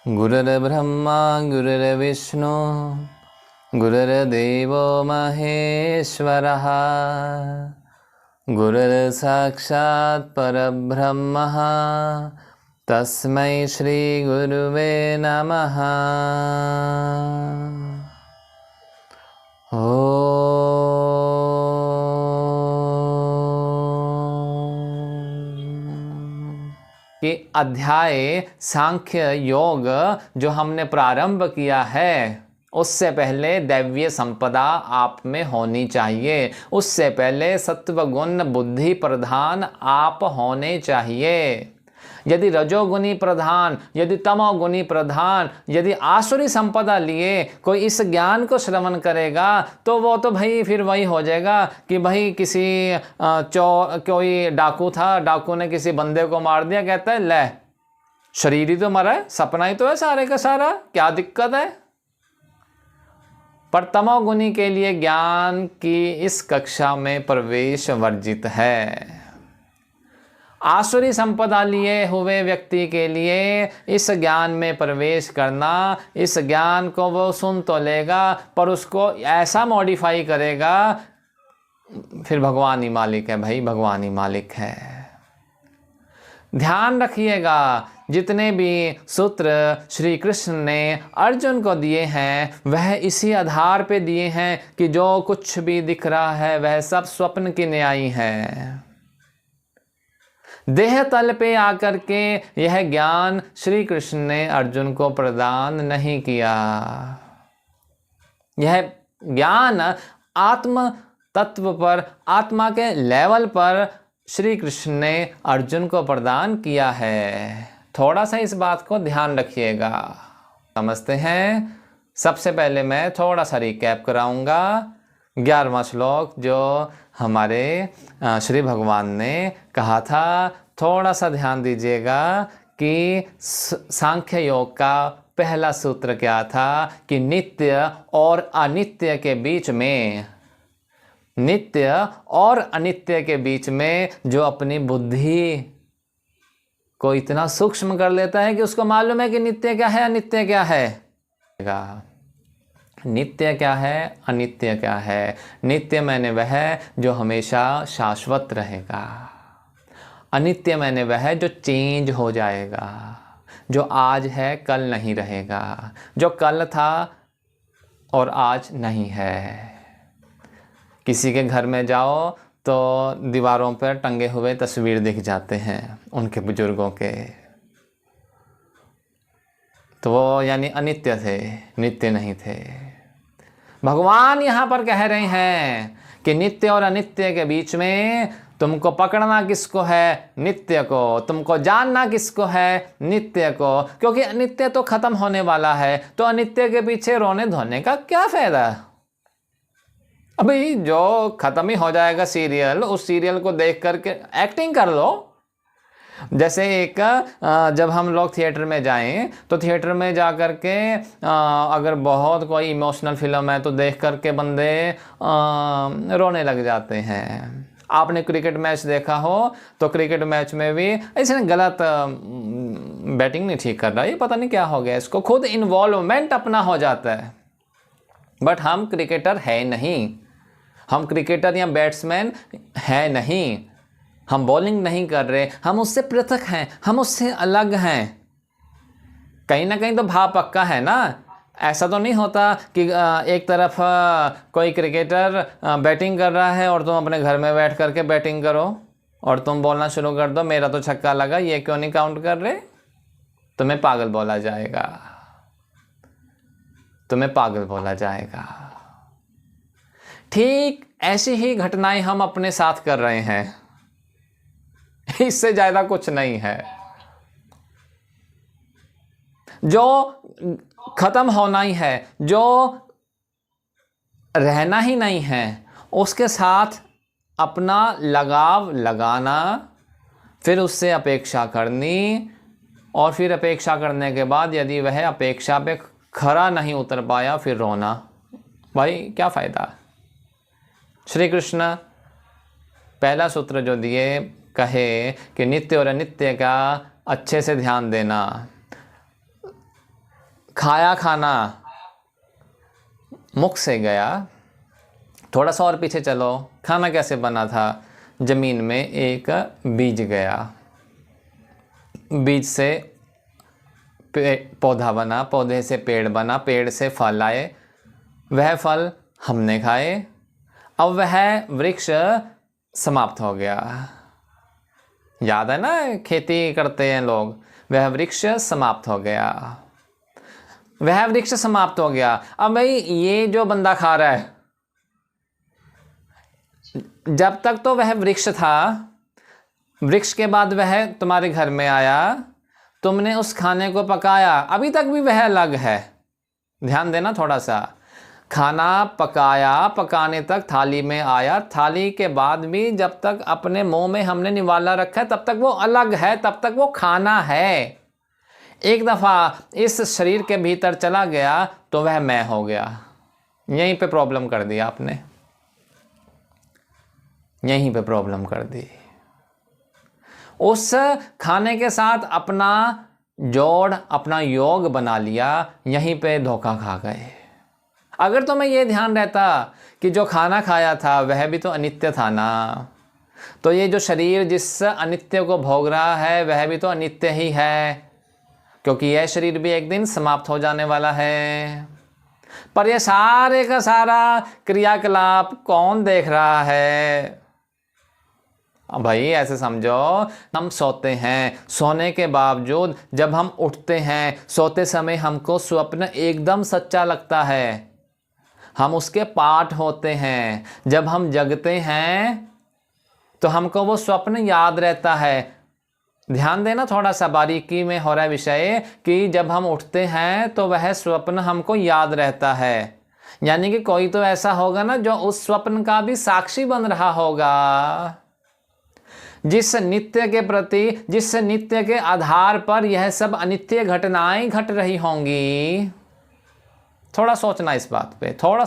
गुरुर्ब्रह्मा गुरुर्विष्णु गुरुर्देवो महेश्वरः गुरुर्साक्षात् परब्रह्मः तस्मै श्री गुरुवे नमः। कि अध्याय सांख्य योग जो हमने प्रारंभ किया है, उससे पहले दैवीय संपदा आप में होनी चाहिए। उससे पहले सत्वगुण बुद्धि प्रधान आप होने चाहिए। यदि रजोगुणी प्रधान, यदि तमोगुणी प्रधान, यदि आसुरी संपदा लिए कोई इस ज्ञान को श्रवण करेगा तो वो तो भाई फिर वही हो जाएगा कि भाई किसी कोई डाकू था, डाकू ने किसी बंदे को मार दिया, कहता है ले शरीर ही तो मरा है, सपना ही तो है सारे का सारा, क्या दिक्कत है। पर तमोगुणी के लिए ज्ञान की इस कक्षा में प्रवेश वर्जित है। आसुरी संपदा लिए हुए व्यक्ति के लिए इस ज्ञान में प्रवेश करना, इस ज्ञान को वो सुन तो लेगा पर उसको ऐसा मॉडिफाई करेगा, फिर भगवान ही मालिक है भाई, भगवान ही मालिक है। ध्यान रखिएगा, जितने भी सूत्र श्री कृष्ण ने अर्जुन को दिए हैं वह इसी आधार पे दिए हैं कि जो कुछ भी दिख रहा है वह सब स्वप्न की न्यायी है। देह तल पे आकर के यह ज्ञान श्री कृष्ण ने अर्जुन को प्रदान नहीं किया। यह ज्ञान आत्म तत्व पर, आत्मा के लेवल पर श्री कृष्ण ने अर्जुन को प्रदान किया है। थोड़ा सा इस बात को ध्यान रखिएगा। समझते हैं। सबसे पहले मैं थोड़ा सा रिकैप कराऊंगा। 11वां श्लोक जो हमारे श्री भगवान ने कहा था, थोड़ा सा ध्यान दीजिएगा कि सांख्य योग का पहला सूत्र क्या था कि नित्य और अनित्य के बीच में, नित्य और अनित्य के बीच में जो अपनी बुद्धि को इतना सूक्ष्म कर लेता है कि उसको मालूम है कि नित्य क्या है अनित्य क्या है। नित्य क्या है अनित्य क्या है। नित्य मैंने वह जो हमेशा शाश्वत रहेगा, अनित्य मैंने वह जो चेंज हो जाएगा, जो आज है कल नहीं रहेगा, जो कल था और आज नहीं है। किसी के घर में जाओ तो दीवारों पर टंगे हुए तस्वीर दिख जाते हैं उनके बुजुर्गों के, तो वो यानी अनित्य थे, नित्य नहीं थे। भगवान यहाँ पर कह रहे हैं कि नित्य और अनित्य के बीच में तुमको पकड़ना किसको है, नित्य को। तुमको जानना किसको है, नित्य को। क्योंकि अनित्य तो खत्म होने वाला है, तो अनित्य के पीछे रोने धोने का क्या फायदा। अभी जो खत्म ही हो जाएगा सीरियल, उस सीरियल को देख करके एक्टिंग कर लो। जैसे एक जब हम लोग थिएटर में जाएं तो थिएटर में जा कर के अगर बहुत कोई इमोशनल फिल्म है तो देख करके बंदे रोने लग जाते हैं। आपने क्रिकेट मैच देखा हो तो क्रिकेट मैच में भी ऐसे गलत बैटिंग नहीं ठीक कर रहा, ये पता नहीं क्या हो गया इसको, खुद इन्वॉल्वमेंट अपना हो जाता है। बट हम क्रिकेटर है नहीं, हम क्रिकेटर या बैट्समैन है नहीं, हम बॉलिंग नहीं कर रहे, हम उससे पृथक हैं, हम उससे अलग हैं। कहीं ना कहीं तो भाव पक्का है ना। ऐसा तो नहीं होता कि एक तरफ कोई क्रिकेटर बैटिंग कर रहा है और तुम अपने घर में बैठ करके बैटिंग करो और तुम बोलना शुरू कर दो मेरा तो छक्का लगा, ये क्यों नहीं काउंट कर रहे, तुम्हें पागल बोला जाएगा, तुम्हें पागल बोला जाएगा। ठीक ऐसी ही घटनाएं हम अपने साथ कर रहे हैं, इससे ज्यादा कुछ नहीं है। जो खत्म होना ही है, जो रहना ही नहीं है, उसके साथ अपना लगाव लगाना, फिर उससे अपेक्षा करनी, और फिर अपेक्षा करने के बाद यदि वह अपेक्षा पे खरा नहीं उतर पाया फिर रोना, भाई क्या फायदा। श्री कृष्ण पहला सूत्र जो दिए, कहे कि नित्य और अनित्य का अच्छे से ध्यान देना। खाया खाना मुख से गया। थोड़ा सा और पीछे चलो, खाना कैसे बना था? जमीन में एक बीज गया, बीज से पौधा बना, पौधे से पेड़ बना, पेड़ से फल आए, वह फल हमने खाए, अब वह वृक्ष समाप्त हो गया। याद है ना, खेती करते हैं लोग, वह वृक्ष समाप्त हो गया, वह वृक्ष समाप्त हो गया। अब भाई ये जो बंदा खा रहा है, जब तक तो वह वृक्ष था, वृक्ष के बाद वह तुम्हारे घर में आया, तुमने उस खाने को पकाया, अभी तक भी वह अलग है। ध्यान देना थोड़ा सा, खाना पकाया, पकाने तक थाली में आया, थाली के बाद भी जब तक अपने मुंह में हमने निवाला रखा है तब तक वो अलग है, तब तक वो खाना है। एक दफ़ा इस शरीर के भीतर चला गया तो वह मैं हो गया। यहीं पे प्रॉब्लम कर दी आपने, यहीं पे प्रॉब्लम कर दी। उस खाने के साथ अपना जोड़, अपना योग बना लिया, यहीं पे धोखा खा गए। अगर तुम्हें यह ध्यान रहता कि जो खाना खाया था वह भी तो अनित्य था ना, तो ये जो शरीर जिस अनित्य को भोग रहा है वह भी तो अनित्य ही है, क्योंकि यह शरीर भी एक दिन समाप्त हो जाने वाला है। पर यह सारे का सारा क्रियाकलाप कौन देख रहा है? भाई ऐसे समझो, हम सोते हैं, सोने के बावजूद जब हम उठते हैं, सोते समय हमको स्वप्न एकदम सच्चा लगता है, हम उसके पार्ट होते हैं। जब हम जगते हैं तो हमको वो स्वप्न याद रहता है। ध्यान देना थोड़ा सा, बारीकी में हो रहा है विषय, कि जब हम उठते हैं तो वह स्वप्न हमको याद रहता है। यानी कि कोई तो ऐसा होगा ना जो उस स्वप्न का भी साक्षी बन रहा होगा, जिस नित्य के प्रति, जिस नित्य के आधार पर यह सब अनित्य घटनाएं घट रही होंगी। थोड़ा सोचना इस बात पे, थोड़ा